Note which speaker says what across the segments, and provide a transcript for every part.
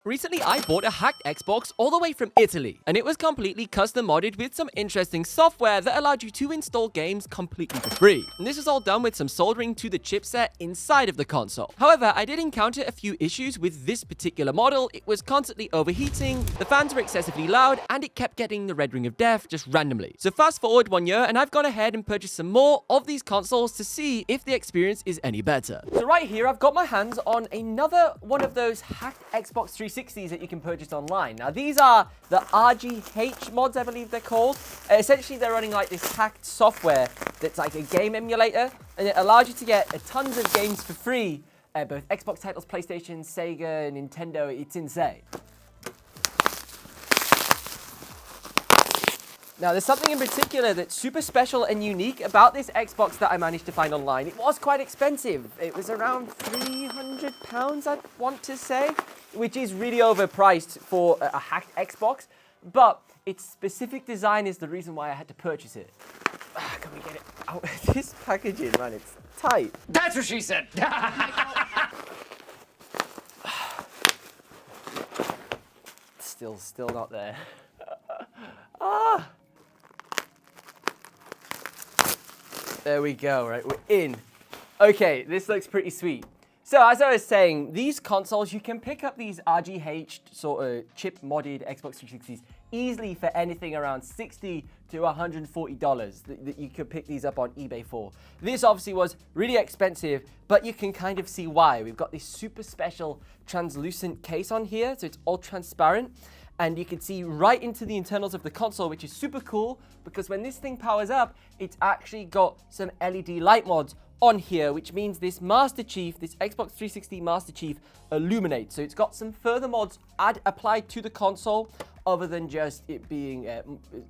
Speaker 1: Recently, I bought a hacked Xbox all the way from Italy, and it was completely custom modded with some interesting software that allowed you to install games completely for free. And this was all done with some soldering to the chipset inside of the console. However, I did encounter a few issues with this particular model. It was constantly overheating, the fans were excessively loud, and it kept getting the red ring of death just randomly. So fast forward 1 year, and I've gone ahead and purchased some more of these consoles to see if the experience is any better. So right here, I've got my hands on another one of those hacked Xbox 360s that you can purchase online. Now, these are the RGH mods, I believe they're called. Essentially, they're running like this hacked software that's like a game emulator, and it allows you to get tons of games for free, both Xbox titles, PlayStation, Sega, Nintendo. It's insane. Now, there's something in particular that's super special and unique about this Xbox that I managed to find online. It was quite expensive. It was around £300, I'd want to say, which is really overpriced for a hacked Xbox, but its specific design is the reason why I had to purchase it. Can we get it out? This packaging, man, it's tight.
Speaker 2: That's what she said.
Speaker 1: Still not there. There we go, right, we're in. Okay, this looks pretty sweet. So as I was saying, these consoles, you can pick up these RGH sort of chip modded Xbox 360s easily for anything around $60 to $140 that you could pick these up on eBay for. This obviously was really expensive, but you can kind of see why. We've got this super special translucent case on here, so it's all transparent. And you can see right into the internals of the console, which is super cool because when this thing powers up, it's actually got some LED light mods on here, which means this Master Chief, this Xbox 360 Master Chief illuminates. So it's got some further mods applied to the console other than just it being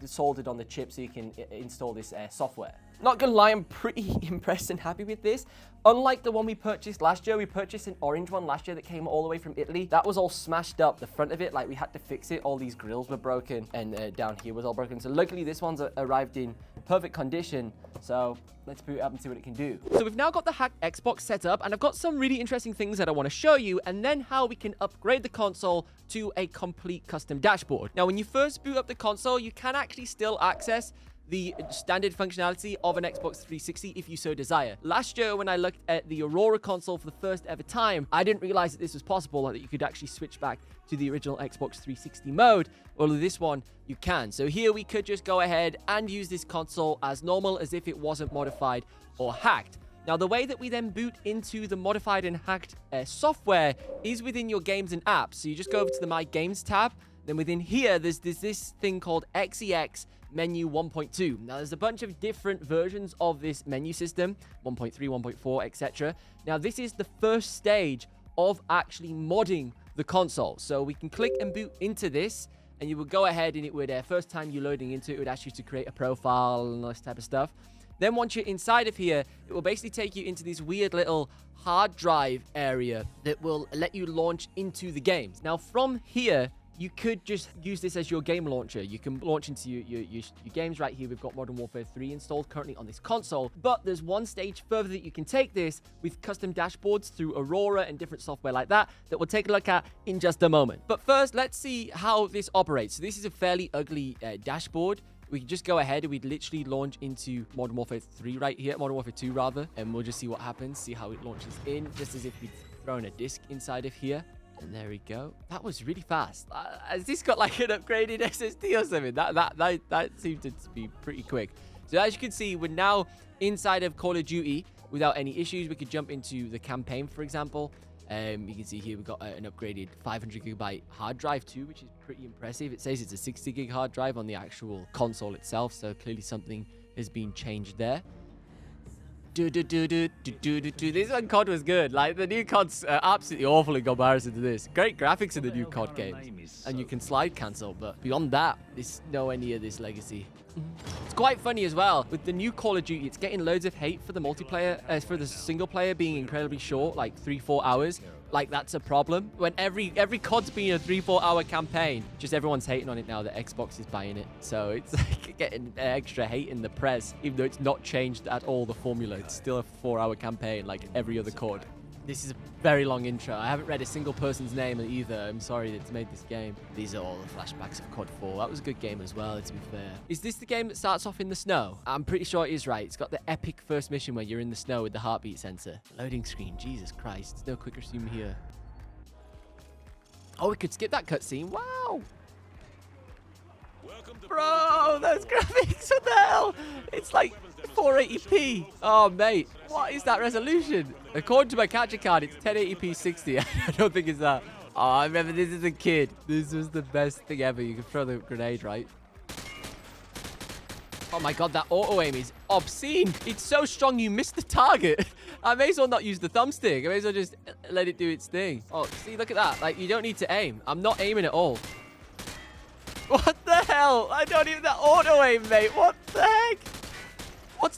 Speaker 1: soldered on the chip so you can install this software. Not gonna lie, I'm pretty impressed and happy with this. Unlike the one we purchased last year, we purchased an orange one last year that came all the way from Italy. That was all smashed up, the front of it, like we had to fix it. All these grills were broken and down here was all broken. So luckily this one's arrived in perfect condition. So let's boot it up and see what it can do. So we've now got the hacked Xbox set up and I've got some really interesting things that I want to show you and then how we can upgrade the console to a complete custom dashboard. Now, when you first boot up the console, you can actually still access the standard functionality of an Xbox 360 if you so desire. Last year, when I looked at the Aurora console for the first ever time, I didn't realize that this was possible, that you could actually switch back to the original Xbox 360 mode. Well, with this one, you can. So here we could just go ahead and use this console as normal, as if it wasn't modified or hacked. Now, the way that we then boot into the modified and hacked software is within your games and apps. So you just go over to the My Games tab. Then within here, there's this thing called XEX menu 1.2. Now, there's a bunch of different versions of this menu system, 1.3, 1.4, etc. Now, this is the first stage of actually modding the console. So we can click and boot into this, and you would go ahead and it would, first time you're loading into it, it would ask you to create a profile and all this type of stuff. Then once you're inside of here, it will basically take you into this weird little hard drive area that will let you launch into the games. Now, from here, you could just use this as your game launcher. You can launch into your games right here. We've got Modern Warfare 3 installed currently on this console, but there's one stage further that you can take this with custom dashboards through Aurora and different software like that we'll take a look at in just a moment. But first, let's see how this operates. So this is a fairly ugly dashboard. We can just go ahead and we'd literally launch into Modern Warfare 3 right here, Modern Warfare 2 rather, and we'll just see what happens, see how it launches in, just as if we'd thrown a disc inside of here. And there we go. That was really fast. Has this got like an upgraded SSD or something? That seemed to be pretty quick. So as you can see, we're now inside of Call of Duty without any issues. We could jump into the campaign, for example. You can see here we've got an upgraded 500 gigabyte hard drive too, which is pretty impressive. It says it's a 60 gig hard drive on the actual console itself, so clearly something has been changed there. This one COD was good. Like, the new COD's absolutely awful in comparison to this. Great graphics in the new COD games, and you can slide cancel, but beyond that, there's nowhere near this legacy. It's quite funny as well. With the new Call of Duty, it's getting loads of hate for the multiplayer, for the single player being incredibly short, like 3-4 hours. Like, that's a problem. When every COD's been a 3-4 hour campaign, just everyone's hating on it now that Xbox is buying it. So it's like getting extra hate in the press, even though it's not changed at all the formula. It's still a 4-hour campaign like every other COD. This is a very long intro. I haven't read a single person's name either. I'm sorry that's made this game. These are all the flashbacks of COD 4. That was a good game as well, to be fair. Is this the game that starts off in the snow? I'm pretty sure it is, right. It's got the epic first mission where you're in the snow with the heartbeat sensor. Loading screen. Jesus Christ. There's no quick resume here. Oh, we could skip that cutscene. Wow. Bro, those graphics, what the hell? It's like 480p. Oh, mate. What is that resolution? According to my capture card, it's 1080p 60. I don't think it's that. Oh, I remember this as a kid. This was the best thing ever. You can throw the grenade, right? Oh my god, that auto-aim is obscene. It's so strong you miss the target. I may as well not use the thumbstick. I may as well just let it do its thing. Oh, see, look at that. Like, you don't need to aim. I'm not aiming at all. What the hell? I don't even... That auto-aim, mate. What the heck?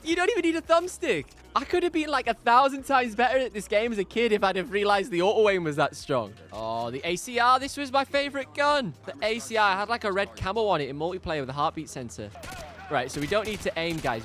Speaker 1: You don't even need a thumbstick. I could have been like 1,000 times better at this game as a kid if I'd have realized the auto-aim was that strong. Oh, the ACR. This was my favorite gun. The ACR had like a red camo on it in multiplayer with a heartbeat sensor. Right, so we don't need to aim, guys.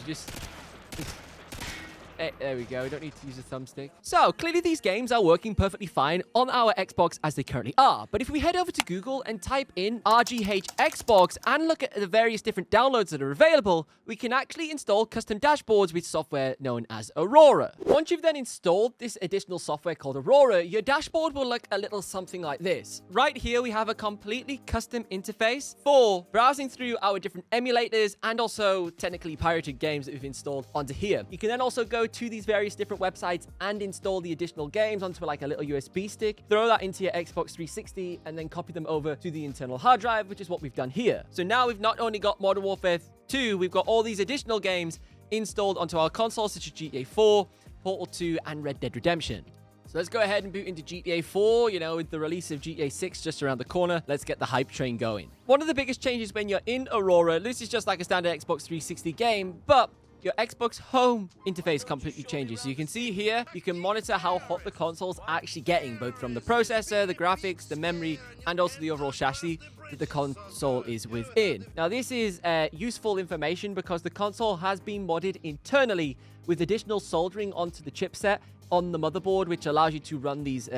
Speaker 1: There we go. We don't need to use a thumbstick. So, clearly these games are working perfectly fine on our Xbox as they currently are. But if we head over to Google and type in RGH Xbox and look at the various different downloads that are available, we can actually install custom dashboards with software known as Aurora. Once you've then installed this additional software called Aurora, your dashboard will look a little something like this. Right here, we have a completely custom interface for browsing through our different emulators and also technically pirated games that we've installed onto here. You can then also go to these various different websites and install the additional games onto like a little USB stick, throw that into your Xbox 360, and then copy them over to the internal hard drive, which is what we've done here. So now we've not only got Modern Warfare 2, we've got all these additional games installed onto our console, such as GTA 4, Portal 2, and Red Dead Redemption. So let's go ahead and boot into GTA 4, you know, with the release of GTA 6 just around the corner. Let's get the hype train going. One of the biggest changes when you're in Aurora, this is just like a standard Xbox 360 game, but your Xbox Home interface completely changes. So you can see here, you can monitor how hot the console's actually getting, both from the processor, the graphics, the memory, and also the overall chassis that the console is within. Now, this is useful information because the console has been modded internally with additional soldering onto the chipset on the motherboard, which allows you to run these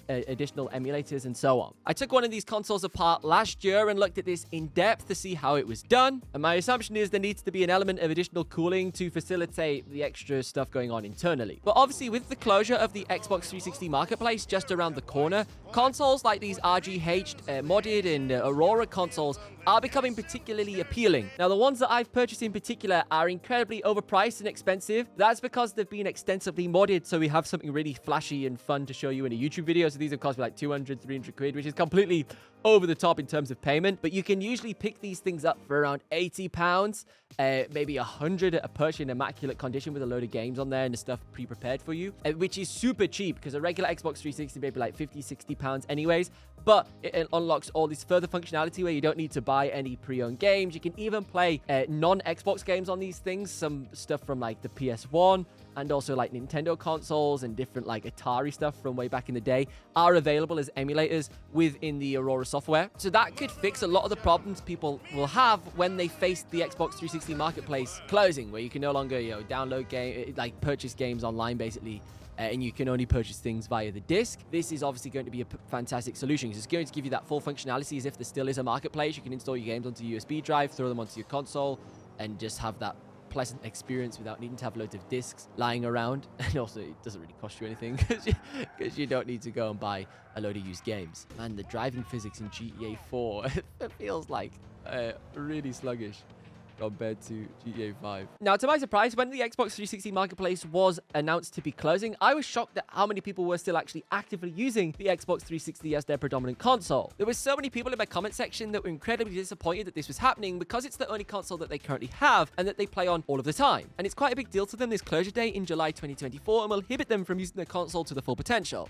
Speaker 1: additional emulators and so on. I took one of these consoles apart last year and looked at this in depth to see how it was done. And my assumption is there needs to be an element of additional cooling to facilitate the extra stuff going on internally. But obviously, with the closure of the Xbox 360 marketplace just around the corner, consoles like these RGH modded and Aurora consoles are becoming particularly appealing. Now, the ones that I've purchased in particular are incredibly overpriced and expensive. That's because they've been extensively modded, so we have something really flashy and fun to show you in a YouTube video. So these have cost me like 200, 300 quid, which is completely over the top in terms of payment. But you can usually pick these things up for around £80, maybe 100 at a purchase in immaculate condition with a load of games on there and the stuff pre-prepared for you, which is super cheap because a regular Xbox 360 may be like 50, 60 pounds anyways. But it unlocks all this further functionality where you don't need to buy any pre-owned games. You can even play non-Xbox games on these things. Some stuff from like the PS1 and also like Nintendo consoles and different like Atari stuff from way back in the day are available as emulators within the Aurora software. So that could fix a lot of the problems people will have when they face the Xbox 360 marketplace closing, where you can no longer, you know, download like purchase games online basically. And you can only purchase things via the disc. This is obviously going to be a fantastic solution because it's going to give you that full functionality as if there still is a marketplace. You can install your games onto a USB drive, throw them onto your console, and just have that pleasant experience without needing to have loads of discs lying around. And also, it doesn't really cost you anything because you don't need to go and buy a load of used games. Man, the driving physics in GTA 4, it feels like really sluggish compared to GTA 5. Now, to my surprise, when the Xbox 360 marketplace was announced to be closing, I was shocked at how many people were still actually actively using the Xbox 360 as their predominant console. There were so many people in my comment section that were incredibly disappointed that this was happening because it's the only console that they currently have and that they play on all of the time. And it's quite a big deal to them, this closure date in July 2024, and will inhibit them from using their console to the full potential.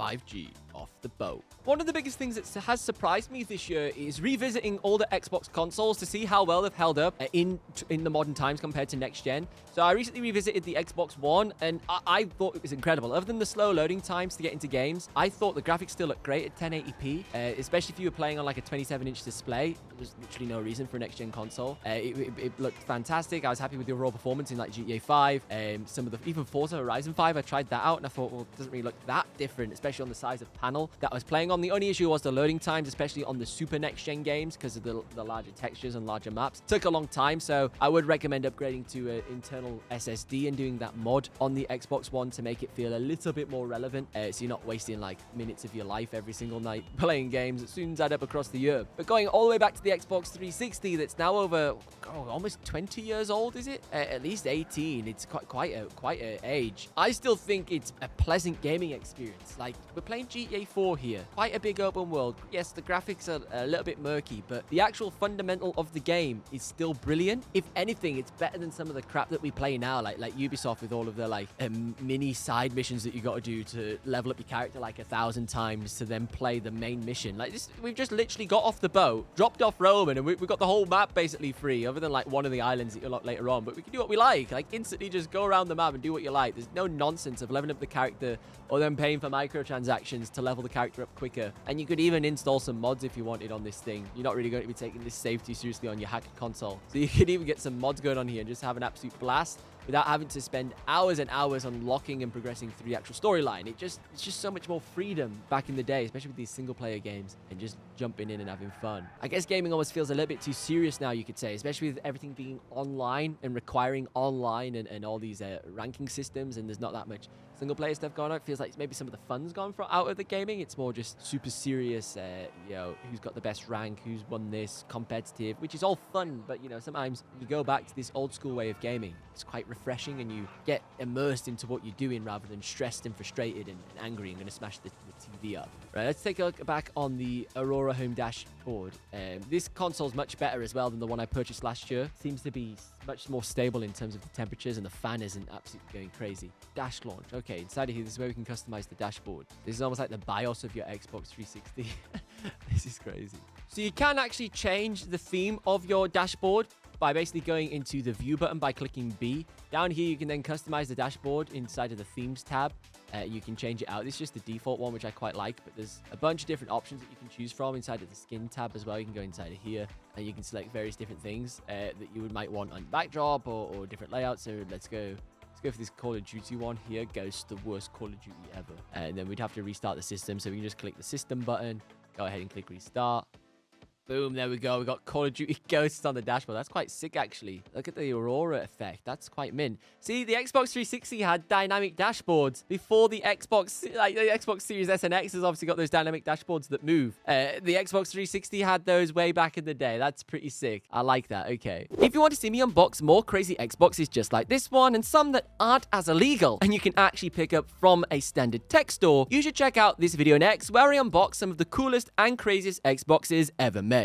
Speaker 1: 5G off the boat. One of the biggest things that has surprised me this year is revisiting all the Xbox consoles to see how well they've held up in the modern times compared to next gen. So I recently revisited the Xbox One, and I thought it was incredible. Other than the slow loading times to get into games, I thought the graphics still looked great at 1080p, especially if you were playing on like a 27-inch display. There's literally no reason for a next-gen console. It looked fantastic. I was happy with the overall performance in like GTA 5, some of the even Forza Horizon 5. I tried that out, and I thought, well, it doesn't really look that different, especially on the size of panel that I was playing on. The only issue was the loading times, especially on the super next-gen games, because of the larger textures and larger maps. It took a long time, so I would recommend upgrading to an internal SSD and doing that mod on the Xbox One to make it feel a little bit more relevant, so you're not wasting like minutes of your life every single night playing games that soon add up across the year. But going all the way back to the Xbox 360, that's now over almost 20 years old, is it? At least 18. It's quite a age. I still think it's a pleasant gaming experience. Like, we're playing GTA 4 here, quite a big open world. Yes, the graphics are a little bit murky, but the actual fundamental of the game is still brilliant. If anything, it's better than some of the crap that we play now, like Ubisoft with all of their like mini side missions that you got to do to level up your character like 1,000 times to then play the main mission. Like this, we've just literally got off the boat, dropped off Roman, and we've got the whole map basically free, other than like one of the islands that you'll lock later on. But we can do what we like instantly just go around the map and do what you like. There's no nonsense of leveling up the character or then paying for microtransactions to level the character up quicker. And you could even install some mods if you wanted on this thing. You're not really going to be taking this save too seriously on your hacked console. So you could even get some mods going on here and just have an absolute blast without having to spend hours and hours unlocking and progressing through the actual storyline. It's just so much more freedom back in the day, especially with these single player games and just jumping in and having fun. I guess gaming almost feels a little bit too serious now, you could say, especially with everything being online and requiring online and all these ranking systems, and there's not that much single player stuff going on. It feels like maybe some of the fun's gone out of the gaming. It's more just super serious, who's got the best rank, who's won this, competitive, which is all fun, but sometimes you go back to this old school way of gaming. It's quite refreshing, and you get immersed into what you're doing rather than stressed and frustrated and angry and going to smash the TV up. Right, let's take a look back on the Aurora Home dashboard. This console's much better as well than the one I purchased last year. Seems to be much more stable in terms of the temperatures, and the fan isn't absolutely going crazy. Dash launch. Okay, inside of here, this is where we can customize the dashboard. This is almost like the BIOS of your Xbox 360. This is crazy. So you can actually change the theme of your dashboard by basically going into the view button by clicking B. Down here, you can then customize the dashboard inside of the themes tab. You can change it out. This is just the default one, which I quite like, but there's a bunch of different options that you can choose from inside of the skin tab as well. You can go inside of here and you can select various different things that you might want on backdrop or different layouts. So let's go for this Call of Duty one here. Ghost, the worst Call of Duty ever. And then we'd have to restart the system. So we can just click the system button, go ahead and click restart. Boom, there we go. We got Call of Duty Ghosts on the dashboard. That's quite sick, actually. Look at the Aurora effect. That's quite mint. See, the Xbox 360 had dynamic dashboards before the Xbox, like the Xbox Series S and X has obviously got those dynamic dashboards that move. The Xbox 360 had those way back in the day. That's pretty sick. I like that. Okay. If you want to see me unbox more crazy Xboxes just like this one and some that aren't as illegal and you can actually pick up from a standard tech store, you should check out this video next where I unbox some of the coolest and craziest Xboxes ever made.